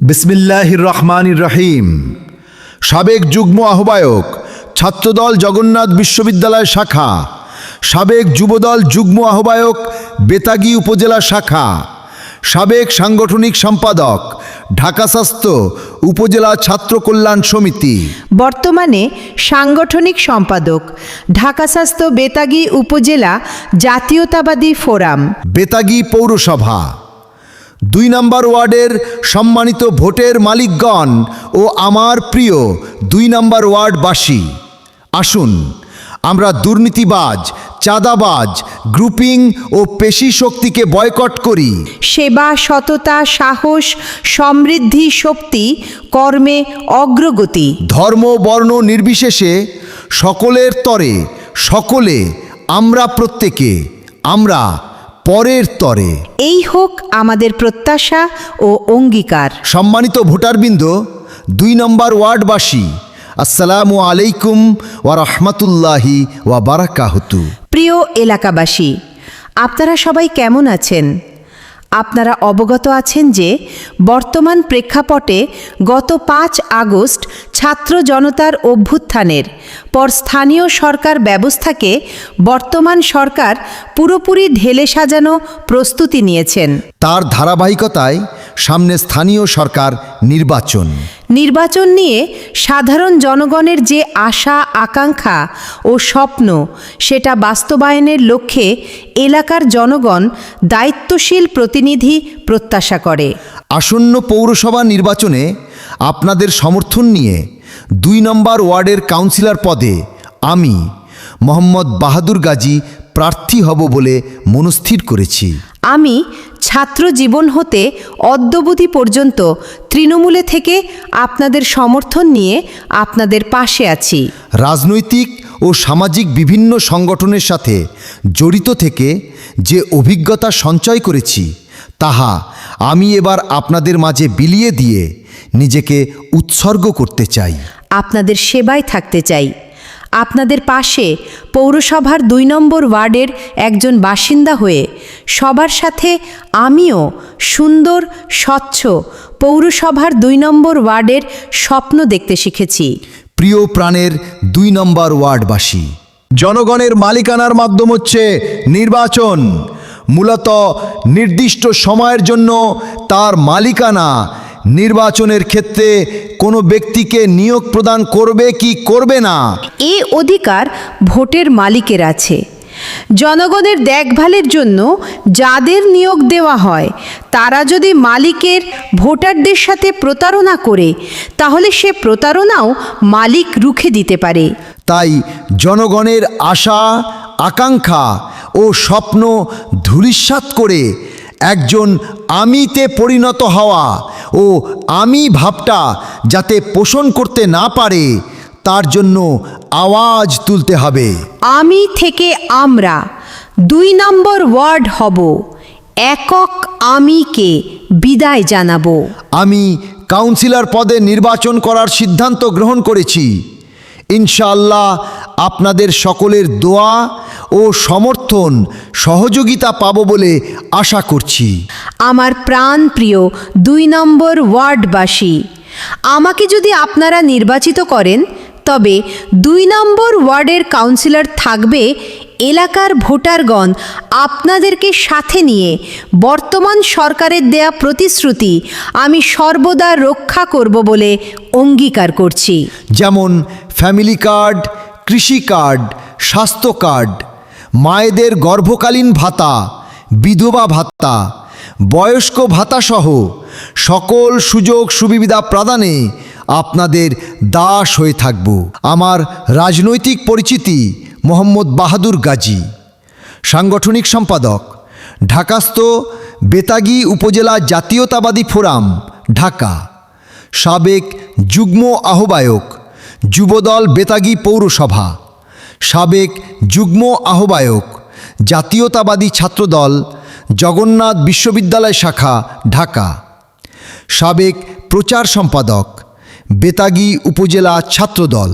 বিসমিল্লাহির রহমানির রহিম। সাবেক যুগ্ম আহ্বায়ক, ছাত্রদল জগন্নাথ বিশ্ববিদ্যালয় শাখা, সাবেক যুবদল যুগ্ম আহ্বায়ক, বেতাগী উপজেলা শাখা, সাবেক সাংগঠনিক সম্পাদক, ঢাকা স্বাস্থ্য উপজেলা ছাত্র কল্যাণ সমিতি, বর্তমানে সাংগঠনিক সম্পাদক, ঢাকা স্বাস্থ্য বেতাগী উপজেলা জাতীয়তাবাদী ফোরাম, বেতাগী পৌরসভা। ২ নম্বর ওয়ার্ডের সম্মানিত ভোটের মালিকগণ ও আমার প্রিয় ২ নম্বর ওয়ার্ডবাসী, আসুন আমরা দুর্নীতিবাজ, চাঁদাবাজ, গ্রুপিং ও পেশি শক্তিকে বয়কট করি। সেবা, সততা, সাহস, সমৃদ্ধি, শক্তি, কর্মে অগ্রগতি। ধর্ম বর্ণ নির্বিশেষে সকলের তরে, সকলে আমরা প্রত্যেকে, আমরা পরের তরে। এই হোক আমাদের প্রত্যাশা ও অঙ্গীকার। সম্মানিত ভোটারবৃন্দ, ২ নম্বর ওয়ার্ডবাসী, আসসালামু আলাইকুম ওয়া রাহমাতুল্লাহি ওয়া বারাকাতুহু। প্রিয় এলাকাবাসী, আপনারা সবাই কেমন আছেন? আপনারা অবগত আছেন যে বর্তমান প্রেক্ষাপটে গত ৫ আগস্ট ছাত্র জনতার অভ্যুত্থানের পর স্থানীয় সরকার ব্যবস্থাকে বর্তমান সরকার পুরোপুরি ঢেলে সাজানো প্রস্তুতি নিয়েছেন। তার ধারাবাহিকতায় সামনে স্থানীয় সরকার নির্বাচন নিয়ে সাধারণ জনগণের যে আশা, আকাঙ্ক্ষা ও স্বপ্ন, সেটা বাস্তবায়নের লক্ষ্যে এলাকার জনগণ দায়িত্বশীল প্রতিনিধি প্রত্যাশা করে। আসন্ন পৌরসভা নির্বাচনে আপনাদের সমর্থন নিয়ে ২ নম্বর ওয়ার্ডের কাউন্সিলর পদে আমি মোহাম্মদ বাহাদুর গাজী প্রার্থী হব বলে মনস্থির করেছি। আমি ছাত্র জীবন হতে অদ্যাবধি পর্যন্ত তৃণমূলে থেকে আপনাদের সমর্থন নিয়ে আপনাদের পাশে আছি। রাজনৈতিক ও সামাজিক বিভিন্ন সংগঠনের সাথে জড়িত থেকে যে অভিজ্ঞতা সঞ্চয় করেছি, তাহা আমি এবার আপনাদের মাঝে বিলিয়ে দিয়ে নিজেকে উৎসর্গ করতে চাই। আপনাদের সেবায় থাকতে চাই। আপনাদের পাশে পৌরসভার ২ নম্বর ওয়ার্ডের একজন বাসিন্দা হয়ে সবার সাথে আমিও সুন্দর, স্বচ্ছ পৌরসভার ২ নম্বর ওয়ার্ডের স্বপ্ন দেখতে শিখেছি। প্রিয় প্রাণের ২ নম্বর ওয়ার্ডবাসী, জনগণের মালিকানার মাধ্যম হচ্ছে নির্বাচন। মূলত নির্দিষ্ট সময়ের জন্য তার মালিকানা। নির্বাচনের ক্ষেত্রে কোনো ব্যক্তিকে নিয়োগ প্রদান করবে কি করবে না, এ অধিকার ভোটের মালিকের আছে। জনগণের দেখভালের জন্য যাদের নিয়োগ দেওয়া হয়, তারা যদি মালিকের ভোটারদের সাথে প্রতারণা করে, তাহলে সে প্রতারণাও মালিক রুখে দিতে পারে। তাই জনগণের আশা, আকাঙ্ক্ষা ও স্বপ্ন ধূলিসাৎ করে একজন আমিতে পরিণত হওয়া ও আমি ভাবটা যাতে পোষণ করতে না পারে, তার জন্য আওয়াজ তুলতে হবে। আমি থেকে আমরা ২ নম্বর ওয়ার্ড হব, একক আমিকে বিদায় জানাবো। আমি কাউন্সিলর পদে নির্বাচন করার সিদ্ধান্ত গ্রহণ করেছি। ইনশাআল্লাহ আপনাদের সকলের দোয়া ও সমর্থন, সহযোগিতা পাবো বলে আশা করছি। আমার প্রাণ প্রিয় ২ নম্বর ওয়ার্ডবাসী, আমাকে যদি আপনারা নির্বাচিত করেন, তবে ২ নম্বর ওয়ার্ডের কাউন্সিলর থাকবে এলাকার ভোটারগণ আপনাদেরকে সাথে নিয়ে বর্তমান সরকারের দেয়া প্রতিশ্রুতি আমি সর্বদা রক্ষা করব বলে অঙ্গীকার করছি। যেমন ফ্যামিলি কার্ড, কৃষি কার্ড, স্বাস্থ্য কার্ড, মায়েদের গর্ভকালীন ভাতা, বিধবা ভাতা, বয়স্ক ভাতাসহ সকল সুযোগ সুবিধা প্রদানে আপনাদের দাস হয়ে থাকব। আমার রাজনৈতিক পরিচিতি মোহাম্মদ বাহাদুর গাজী, সাংগঠনিক সম্পাদক, ঢাকাস্থ বেতাগী উপজেলা জাতীয়তাবাদী ফোরাম, ঢাকা। সাবেক যুগ্ম আহ্বায়ক, যুবদল বেতাগী পৌরসভা, সাবেক যুগ্ম আহ্বায়ক, জাতীয়তাবাদী ছাত্রদল জগন্নাথ বিশ্ববিদ্যালয় শাখা, ঢাকা। সাবেক প্রচার সম্পাদক, বেতাগী উপজেলা ছাত্রদল।